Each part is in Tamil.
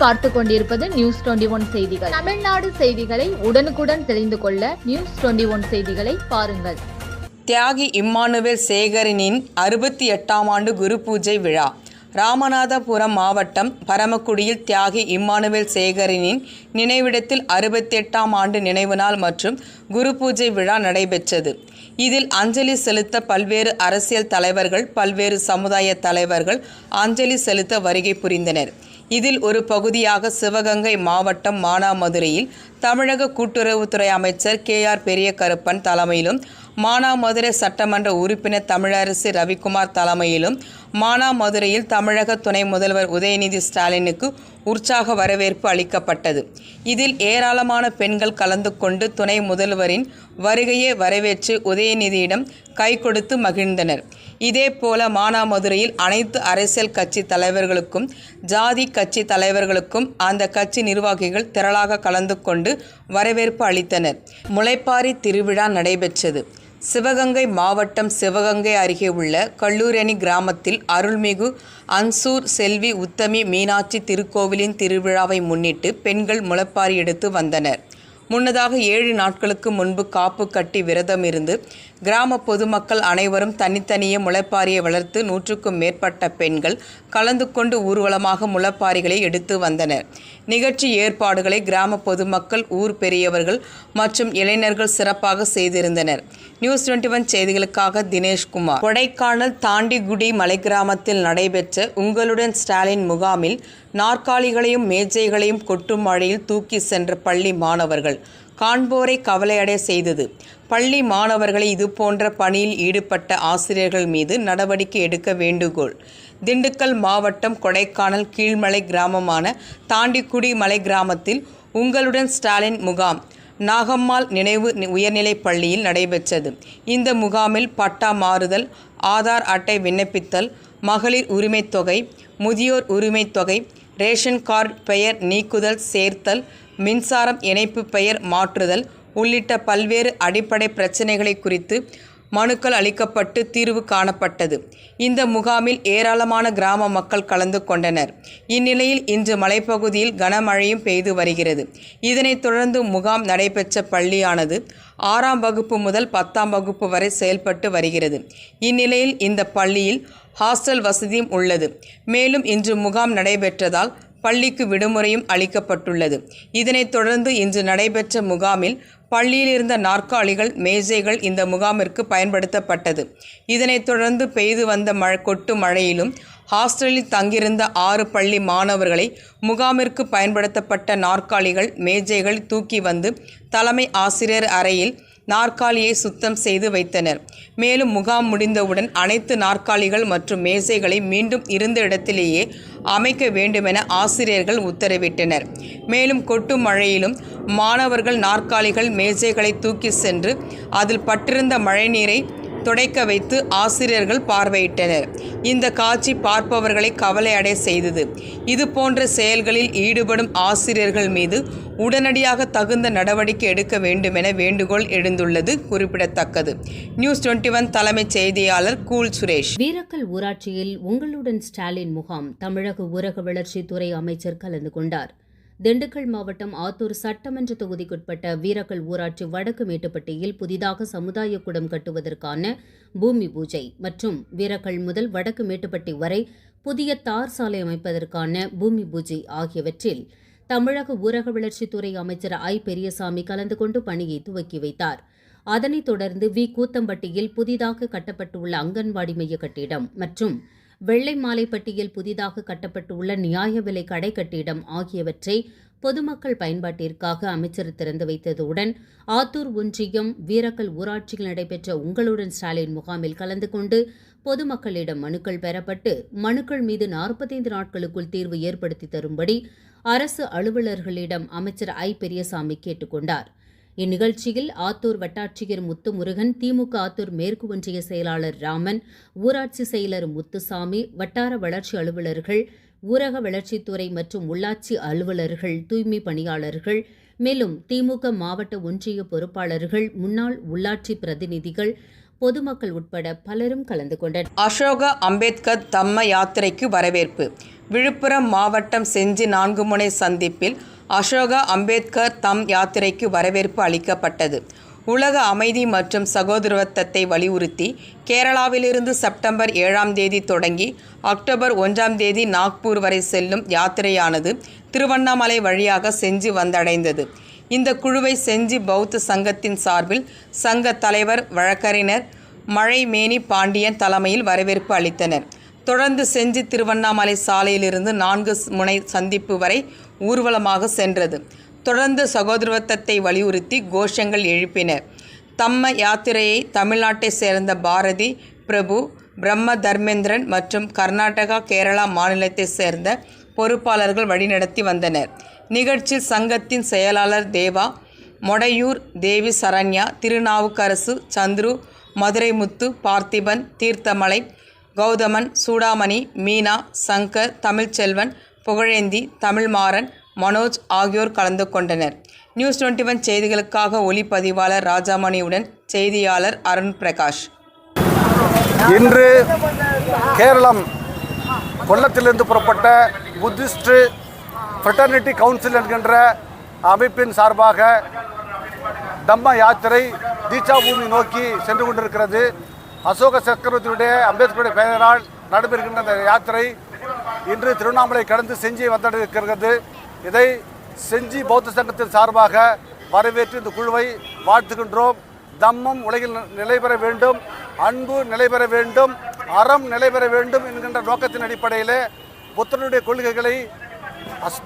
பார்த்து கொண்டிருப்பது நியூஸ் 21 செய்திகள். தமிழ்நாடு செய்திகளை உடனுக்குடன் தெரிந்து கொள்ள நியூஸ் 21 செய்திகளை பாருங்கள். தியாகி இம்மானுவேல் சேகரனின் 68ஆம் ஆண்டு குரு பூஜை விழா. ராமநாதபுரம் மாவட்டம் பரமக்குடியில் தியாகி இம்மானுவேல் சேகரனின் நினைவிடத்தில் 68ஆம் ஆண்டு நினைவு நாள் மற்றும் குரு பூஜை விழா நடைபெற்றது. இதில் அஞ்சலி செலுத்த பல்வேறு அரசியல் தலைவர்கள், பல்வேறு சமுதாய தலைவர்கள் அஞ்சலி செலுத்த வருகை புரிந்தனர். இதில் ஒரு பகுதியாக சிவகங்கை மாவட்டம் மானாமதுரையில் தமிழக கூட்டுறவுத்துறை அமைச்சர் KR பெரியகருப்பன் தலைமையிலும், மானாமதுரை சட்டமன்ற உறுப்பினர் தமிழரசி ரவிக்குமார் தலைமையிலும் மானாமதுரையில் தமிழக துணை முதல்வர் உதயநிதி ஸ்டாலினுக்கு உற்சாக வரவேற்பு அளிக்கப்பட்டது. இதில் ஏராளமான பெண்கள் கலந்து கொண்டு துணை முதல்வரின் வருகையை வரவேற்று உதயநிதியிடம் கை கொடுத்து மகிழ்ந்தனர். இதேபோல மானாமதுரையில் அனைத்து அரசியல் கட்சி தலைவர்களுக்கும், ஜாதி கட்சி தலைவர்களுக்கும் அந்த கட்சி நிர்வாகிகள் திரளாக கலந்து கொண்டு வரவேற்பு அளித்தனர். முளைப்பாரி திருவிழா நடைபெற்றது. சிவகங்கை மாவட்டம் சிவகங்கை அருகே உள்ள கல்லூரணி கிராமத்தில் அருள்மிகு அன்சூர் செல்வி உத்தமி மீனாட்சி திருக்கோவிலின் திருவிழாவை முன்னிட்டு பெண்கள் முளைப்பாரி எடுத்து வந்தனர். முன்னதாக 7 நாட்களுக்கு முன்பு காப்பு கட்டி விரதம் இருந்து கிராம பொதுமக்கள் அனைவரும் தனித்தனியே முளைப்பாரியை வளர்த்து 100க்கும் மேற்பட்ட பெண்கள் கலந்து கொண்டு ஊர்வலமாக முளைப்பாரிகளை எடுத்து வந்தனர். நிகழ்ச்சி ஏற்பாடுகளை கிராம பொதுமக்கள், ஊர் பெரியவர்கள் மற்றும் இளைஞர்கள் சிறப்பாக செய்திருந்தனர். நியூஸ் 21 செய்திகளுக்காக தினேஷ்குமார். கொடைக்கானல் தாண்டிகுடி மலை கிராமத்தில் நடைபெற்ற உங்களுடன் ஸ்டாலின் முகாமில் நாற்காலிகளையும் மேஜைகளையும் கொட்டும் மழையில் தூக்கி சென்ற பள்ளி மாணவர்கள் காண்போரை கவலையடைய செய்தது. பள்ளி மாணவர்களை இதுபோன்ற பணியில் ஈடுபட்ட ஆசிரியர்கள் மீது நடவடிக்கை எடுக்க வேண்டுகோள். திண்டுக்கல் மாவட்டம் கொடைக்கானல் கீழ்மலை கிராமமான தாண்டிக்குடி மலை கிராமத்தில் உங்களுடன் ஸ்டாலின் முகாம் நாகம்மாள் நினைவு உயர்நிலைப் பள்ளியில் நடைபெற்றது. இந்த முகாமில் பட்டா மாறுதல், ஆதார் அட்டை விண்ணப்பித்தல், மகளிர் உரிமைத் தொகை, முதியோர் உரிமைத் தொகை, ரேஷன் கார்டு பெயர் நீக்குதல், சேர்த்தல், மின்சாரம் இணைப்பு பெயர் மாற்றுதல் உள்ளிட்ட பல்வேறு அடிப்படை பிரச்சினைகளை குறித்து மனுக்கள் அளிக்கப்பட்டு தீர்வு காணப்பட்டது. இந்த முகாமில் ஏராளமான கிராம மக்கள் கலந்து கொண்டனர். இந்நிலையில் இன்று மலைப்பகுதியில் கனமழையும் பெய்து வருகிறது. இதனைத் தொடர்ந்து முகாம் நடைபெற்ற பள்ளியானது 6ஆம் வகுப்பு முதல் 10ஆம் வகுப்பு வரை செயல்பட்டு வருகிறது. இந்நிலையில் இந்த பள்ளியில் ஹாஸ்டல் வசதியும் உள்ளது. மேலும் இன்று முகாம் நடைபெற்றதால் பள்ளிக்கு விடுமுறையும் அளிக்கப்பட்டுள்ளது. இதனைத் தொடர்ந்து இன்று நடைபெற்ற முகாமில் பள்ளியில் இருந்த நாற்காலிகள், மேஜைகள் இந்த முகாமிற்கு பயன்படுத்தப்பட்டது. இதனைத் தொடர்ந்து பெய்து வந்த கொட்டு மழையிலும் ஹாஸ்டலில் தங்கியிருந்த 6 பள்ளி மாணவர்களை முகாமிற்கு பயன்படுத்தப்பட்ட நாற்காலிகள், மேஜைகள் தூக்கி வந்து தலைமை ஆசிரியர் அறையில் நாற்காலியை சுத்தம் செய்து வைத்தனர். மேலும் முகாம் முடிந்தவுடன் அனைத்து நாற்காலிகள் மற்றும் மேசைகளை மீண்டும் இருந்த இடத்திலேயே அமைக்க வேண்டுமென ஆசிரியர்கள் உத்தரவிட்டனர். மேலும் கொட்டும் மழையிலும் மாணவர்கள் நாற்காலிகள், மேஜைகளை தூக்கி சென்று அதில் பட்டிருந்த மழைநீரை துடைக்க வைத்து ஆசிரியர்கள் பார்வையிட்டனர். இந்த காட்சி பார்ப்பவர்களை கவலை அடைய செய்தது. இது போன்ற செயல்களில் ஈடுபடும் ஆசிரியர்கள் மீது உடனடியாக தகுந்த நடவடிக்கை எடுக்க வேண்டுமென வேண்டுகோள் எழுந்துள்ளது குறிப்பிடத்தக்கது. நியூஸ் 21 தலைமைச் செய்தியாளர் கூல் சுரேஷ். வீரக்கல் ஊராட்சியில் உங்களுடன் ஸ்டாலின் முகாம் தமிழக ஊரக வளர்ச்சித்துறை அமைச்சர் கலந்து கொண்டார். திண்டுக்கல் மாவட்டம் ஆத்தூர் சட்டமன்ற தொகுதிக்குட்பட்ட வீரக்கல் ஊராட்சி வடக்கு மேட்டுப்பட்டியில் புதிதாக சமுதாய கூடம் கட்டுவதற்கான பூமி பூஜை மற்றும் வீரக்கல் முதல் வடக்கு மேட்டுப்பட்டி வரை புதிய தார் சாலை அமைப்பதற்கான பூமி பூஜை ஆகியவற்றில் தமிழக ஊரக வளர்ச்சித்துறை அமைச்சர் பெரியசாமி கலந்து கொண்டு பணியை துவக்கி வைத்தார். அதனைத் தொடர்ந்து கூத்தம்பட்டியில் புதிதாக கட்டப்பட்டுள்ள அங்கன்வாடி மைய கட்டிடம் மற்றும் வெள்ளைமாலைப்பட்டியில் புதிதாக கட்டப்பட்டுள்ள நியாய விலை கடை கட்டிடம் ஆகியவற்றை பொதுமக்கள் பயன்பாட்டிற்காக அமைச்சர் திறந்து வைத்ததுடன் ஆத்தூர் ஒன்றியம் வீரக்கல் ஊராட்சியில் நடைபெற்ற உங்களுடன் ஸ்டாலின் முகாமில் கலந்து கொண்டு பொதுமக்களிடம் மனுக்கள் பெறப்பட்டு மனுக்கள் மீது 45 நாட்களுக்குள் தீர்வு ஏற்படுத்தி தரும்படி அரசு அலுவலர்களிடம் அமைச்சர் பெரியசாமி கேட்டுக் கொண்டார். இந்நிகழ்ச்சியில் ஆத்தூர் வட்டாட்சியர் முத்துமுருகன், திமுக ஆத்தூர் மேற்கு ஒன்றிய செயலாளர் ராமன், ஊராட்சி செயலர் முத்துசாமி, வட்டார வளர்ச்சி அலுவலர்கள், ஊரக வளர்ச்சித்துறை மற்றும் உள்ளாட்சி அலுவலர்கள், தூய்மை பணியாளர்கள், மேலும் திமுக மாவட்ட ஒன்றிய பொறுப்பாளர்கள், முன்னாள் உள்ளாட்சி பிரதிநிதிகள், பொதுமக்கள் உட்பட பலரும் கலந்து கொண்டனர். அசோக அம்பேத்கர் தம்ம யாத்திரைக்கு வரவேற்பு. விழுப்புரம் மாவட்டம் செஞ்சி 4 முனை சந்திப்பில் அசோகா அம்பேத்கர் தம் யாத்திரைக்கு வரவேற்பு அளிக்கப்பட்டது. உலக அமைதி மற்றும் சகோதரத்துவத்தை வலியுறுத்தி கேரளாவிலிருந்து செப்டம்பர் 7ஆம் தேதி தொடங்கி அக்டோபர் 1ஆம் தேதி நாக்பூர் வரை செல்லும் யாத்திரையானது திருவண்ணாமலை வழியாக செஞ்சி வந்தடைந்தது. இந்த குழுவை செஞ்சி பௌத்த சங்கத்தின் சார்பில் சங்க தலைவர் வழக்கறிஞர் மழைமேனி பாண்டியன் தலைமையில் வரவேற்பு அளித்தனர். தொடர்ந்து செஞ்சி திருவண்ணாமலை சாலையிலிருந்து 4 முனை சந்திப்பு வரை ஊர்வலமாக சென்றது. தொடர்ந்து சகோதரத்துவத்தை வலியுறுத்தி கோஷங்கள் எழுப்பினர். தம்ம யாத்திரையை தமிழ்நாட்டை சேர்ந்த பாரதி, பிரபு, பிரம்ம தர்மேந்திரன் மற்றும் கர்நாடகா, கேரளா மாநிலத்தை சேர்ந்த பொறுப்பாளர்கள் வழிநடத்தி வந்தனர். நிகழ்ச்சியில் சங்கத்தின் செயலாளர் தேவா, மொடையூர் தேவி சரண்யா, திருநாவுக்கரசு, சந்துரு, மதுரைமுத்து, பார்த்திபன், தீர்த்தமலை, கௌதமன், சூடாமணி, மீனா, சங்கர், தமிழ்ச்செல்வன், புகழேந்தி, தமிழ்மாறன், மனோஜ் ஆகியோர் கலந்து கொண்டனர். நியூஸ் 21 செய்திகளுக்காக ஒளிப்பதிவாளர் ராஜாமணியுடன் செய்தியாளர் அருண் பிரகாஷ். இன்று கேரளம் கொல்லத்திலிருந்து புறப்பட்ட புத்திஸ்ட் ஃப்ரெட்டர்னிட்டி கவுன்சில் என்கின்ற அமைப்பின் சார்பாக தம்ம யாத்திரை தீட்சாபூமி நோக்கி சென்று கொண்டிருக்கிறது. அசோக சக்கரவர்த்தியுடைய அம்பேத்கருடைய பெயரால் நடைபெறுகின்ற அந்த யாத்திரை இன்று திருவண்ணாமலை கடந்து செஞ்சி வந்திருக்கிறது. இதை செஞ்சி பௌத்த சங்கத்தின் சார்பாக வரவேற்று இந்த குழுவை வாழ்த்துகின்றோம். தம்மம் உலகில் நிலை பெற வேண்டும், அன்பு நிலை பெற வேண்டும், அறம் நிலை பெற வேண்டும் என்கின்ற நோக்கத்தின் அடிப்படையில் புத்தனுடைய கொள்கைகளை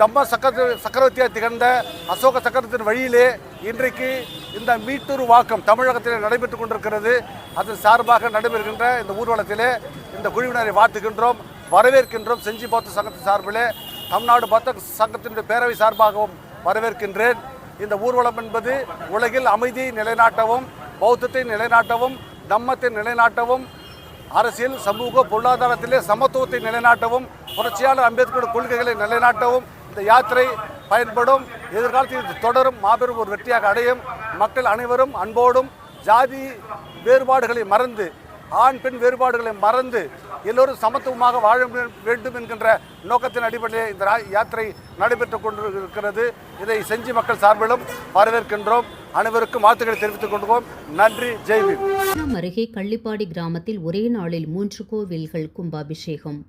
தம்ம சக்கரவர்த்தியாக திகழ்ந்த அசோக சக்கரத்தின் வழியிலே இன்றைக்கு இந்த மீட்டூர் வாக்கம் தமிழகத்திலே நடைபெற்று கொண்டிருக்கிறது. அதன் சார்பாக நடைபெறுகின்ற இந்த ஊர்வலத்திலே இந்த குழுவினரை வாழ்த்துகின்றோம், வரவேற்கின்றோம். செஞ்சி பௌத்த சங்கத்தின் சார்பிலே தமிழ்நாடு பௌத்த சங்கத்தினுடைய பேரவை சார்பாகவும் வரவேற்கின்றேன். இந்த ஊர்வலம் என்பது உலகில் அமைதியை நிலைநாட்டவும், பௌத்தத்தை நிலைநாட்டவும், தம்மத்தை நிலைநாட்டவும், அரசியல், சமூக, பொருளாதாரத்திலே சமத்துவத்தை நிலைநாட்டவும், புரட்சியாளர் அம்பேத்கர் கொள்கைகளை நிலைநாட்டவும் இந்த யாத்திரை பயன்படும். எதிர்காலத்தில் இது தொடரும், மாபெரும் ஒரு வெற்றியாக அடையும். மக்கள் அனைவரும் அன்போடும் ஜாதி வேறுபாடுகளை மறந்து, ஆண் பெண் வேறுபாடுகளை மறந்து எல்லோரும் சமத்துவமாக வாழ வேண்டும் என்கின்ற நோக்கத்தின் அடிப்படையில் இந்த யாத்திரை நடைபெற்று கொண்டிருக்கிறது. இதை செஞ்சி மக்கள் சார்பிலும் வரவேற்கின்றோம். அனைவருக்கும் வாழ்த்துக்களை தெரிவித்துக் கொள்வோம். நன்றி. ஜெய்பீம். அருகே கள்ளிப்பாடி கிராமத்தில் ஒரே நாளில் 3 கோவில்கள் கும்பாபிஷேகம்.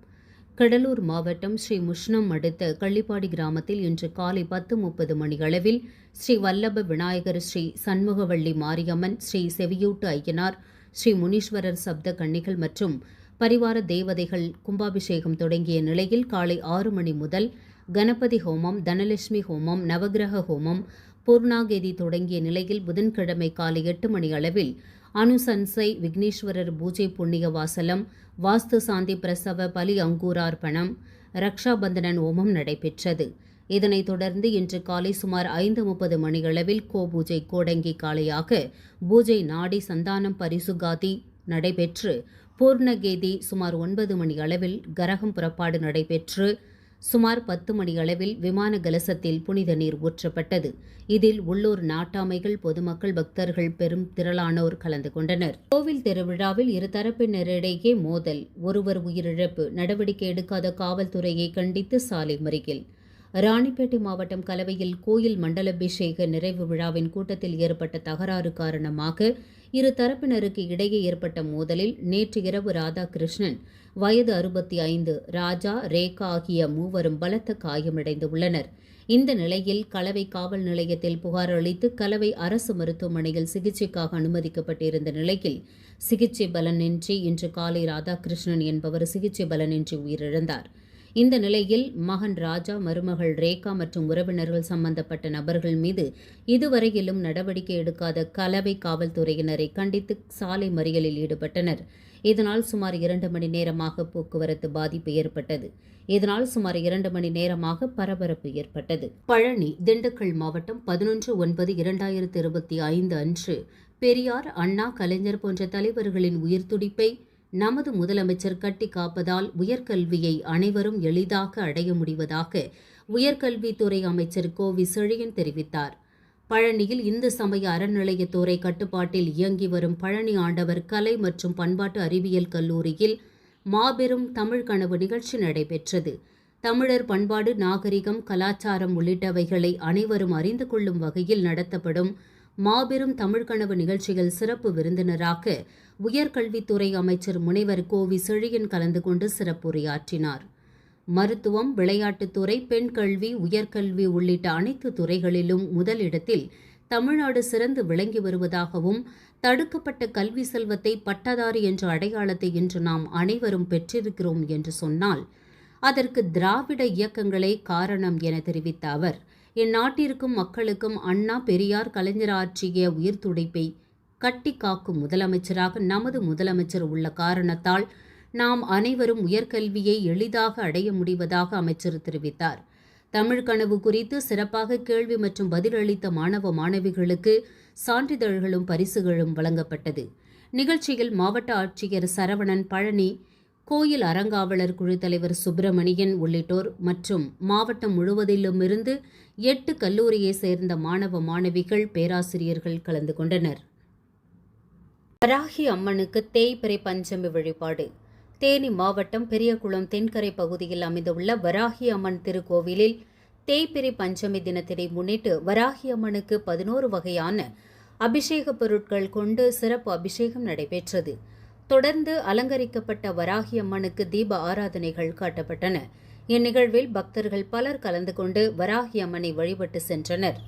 கடலூர் மாவட்டம் ஸ்ரீ முஷ்ணம் அடுத்த கள்ளிப்பாடி கிராமத்தில் இன்று காலை 10:30 மணியளவில் ஸ்ரீ வல்லப விநாயகர், ஸ்ரீ சண்முகவள்ளி மாரியம்மன், ஸ்ரீ செவியூட்டு ஐயனார், ஸ்ரீ முனீஸ்வரர் சப்த கன்னிகள் மற்றும் பரிவார தேவதைகள் கும்பாபிஷேகம் தொடங்கிய நிலையில் காலை 6 மணி முதல் கணபதி ஹோமம், தனலட்சுமி ஹோமம், நவகிரக ஹோமம், பூர்ணாகேதி தொடங்கிய நிலையில் புதன்கிழமை காலை 8 மணி அளவில் அனுசன்சை விக்னேஸ்வரர் பூஜை, புண்ணிய வாசலம், வாஸ்து சாந்தி, பிரசவ பலி அங்கூரார்ப்பணம், ரக்ஷாபந்தனன் ஹோமம் நடைபெற்றது. இதனைத் தொடர்ந்து இன்று காலை சுமார் 5:30 மணியளவில் பூஜை கோடங்கி காலையாக பூஜை நாடி சந்தானம் பரிசுகாதி நடைபெற்று பூர்ணகேதி சுமார் 9 மணி அளவில் கரகம் புறப்பாடு நடைபெற்று சுமார் 10 மணி அளவில் விமான கலசத்தில் புனித நீர் ஊற்றப்பட்டது. இதில் உள்ளூர் நாட்டாமைகள், பொதுமக்கள், பக்தர்கள் பெரும் திரளானோர் கலந்து கொண்டனர். கோவில் திருவிழாவில் இருதரப்பினரிடையே மோதல், ஒருவர் உயிரிழப்பு, நடவடிக்கை எடுக்காத காவல்துறையை கண்டித்து சாலை மறியல். ராணிப்பேட்டை மாவட்டம் கலவையில் கோயில் மண்டலாபிஷேக நிறைவு விழாவின் கூட்டத்தில் ஏற்பட்ட தகராறு காரணமாக இரு தரப்பினருக்கு இடையே ஏற்பட்ட மோதலில் நேற்று இரவு ராதாகிருஷ்ணன், வயது 65, ராஜா, ரேகா ஆகிய மூவரும் பலத்த காயமடைந்துள்ளனர். இந்த நிலையில் கலவை காவல் நிலையத்தில் புகார் அளித்து கலவை அரசு மருத்துவமனையில் சிகிச்சைக்காக அனுமதிக்கப்பட்டிருந்த நிலையில் சிகிச்சை பலனின்றி இன்று காலை ராதாகிருஷ்ணன் என்பவர் சிகிச்சை பலனின்றி உயிரிழந்தார். இந்த நிலையில் மகன் ராஜா, மருமகள் ரேகா மற்றும் உறவினர்கள் சம்பந்தப்பட்ட நபர்கள் மீது இதுவரையிலும் நடவடிக்கை எடுக்காத கலவை காவல்துறையினரை கண்டித்து சாலை மறியலில் ஈடுபட்டனர். இதனால் சுமார் 2 மணி நேரமாக போக்குவரத்து பாதிப்பு ஏற்பட்டது. இதனால் சுமார் 2 மணி நேரமாக பரபரப்பு ஏற்பட்டது. பழனி, திண்டுக்கல் மாவட்டம் 11/9/2025 அன்று பெரியார், அண்ணா, கலைஞர் போன்ற தலைவர்களின் உயிர்த்துடிப்பை நமது முதலமைச்சர் கட்டி காப்பதால் உயர்கல்வியை அனைவரும் எளிதாக அடைய முடிவதாக உயர்கல்வித்துறை அமைச்சர் கோவி செழியன் தெரிவித்தார். பழனியில் இந்து சமய அறநிலையத்துறை கட்டுப்பாட்டில் இயங்கி வரும் பழனி ஆண்டவர் கலை மற்றும் பண்பாட்டு அறிவியல் கல்லூரியில் மாபெரும் தமிழ் கனவு நிகழ்ச்சி நடைபெற்றது. தமிழர் பண்பாடு, நாகரிகம், கலாச்சாரம் உள்ளிட்டவைகளை அனைவரும் அறிந்து கொள்ளும் வகையில் நடத்தப்படும் மாபெரும் தமிழ்கனவு நிகழ்ச்சியில் சிறப்பு விருந்தினராக உயர்கல்வித்துறை அமைச்சர் முனைவர் கோவி செழியன் கலந்து கொண்டு சிறப்புரையாற்றினார். மருத்துவம், விளையாட்டுத்துறை, பெண் கல்வி, உயர்கல்வி உள்ளிட்ட அனைத்து துறைகளிலும் முதலிடத்தில் தமிழ்நாடு சிறந்து விளங்கி வருவதாகவும், தடுக்கப்பட்ட கல்வி செல்வத்தை, பட்டதாரி என்ற அடையாளத்தை இன்று நாம் அனைவரும் பெற்றிருக்கிறோம் என்று சொன்னால் அதற்கு திராவிட இயக்கங்களே காரணம் என தெரிவித்த அவர், இந்நாட்டிற்கும் மக்களுக்கும் அண்ணா, பெரியார், கலைஞர் ஆற்றிய உயிர் துடிப்பை கட்டி காக்கும் முதலமைச்சராக நமது முதலமைச்சர் உள்ள காரணத்தால் நாம் அனைவரும் உயர்கல்வியை எளிதாக அடைய முடிவதாக அமைச்சர் தெரிவித்தார். தமிழ் கனவு குறித்து சிறப்பாக கேள்வி மற்றும் பதிலளித்த மாணவ மாணவிகளுக்கு சான்றிதழ்களும் பரிசுகளும் வழங்கப்பட்டது. நிகழ்ச்சியில் மாவட்ட ஆட்சியர் சரவணன், பழனி, கோயில் அறங்காவலர் குழு தலைவர் சுப்பிரமணியன் உள்ளிட்டோர் மற்றும் மாவட்டம் முழுவதிலுமிருந்து 8 கல்லூரியை சேர்ந்த மாணவ மாணவிகள், பேராசிரியர்கள் கலந்து கொண்டனர். வராகி அம்மனுக்கு தேய்பிறை பஞ்சமி வழிபாடு. தேனி மாவட்டம் பெரியகுளம் தென்கரை பகுதியில் அமைந்துள்ள வராகி அம்மன் திருக்கோவிலில் தேய்பிறை பஞ்சமி தினத்தினை முன்னிட்டு வராகி அம்மனுக்கு 11 வகையான அபிஷேக பொருட்கள் கொண்டு சிறப்பு அபிஷேகம் நடைபெற்றது. தொடர்ந்து அலங்கரிக்கப்பட்ட வராகி அம்மனுக்கு தீப ஆராதனைகள் காட்டப்பட்டன. இந்நிகழ்வில் பக்தர்கள் பலர் கலந்து கொண்டு வராகி அம்மனை வழிபட்டு சென்றனர்.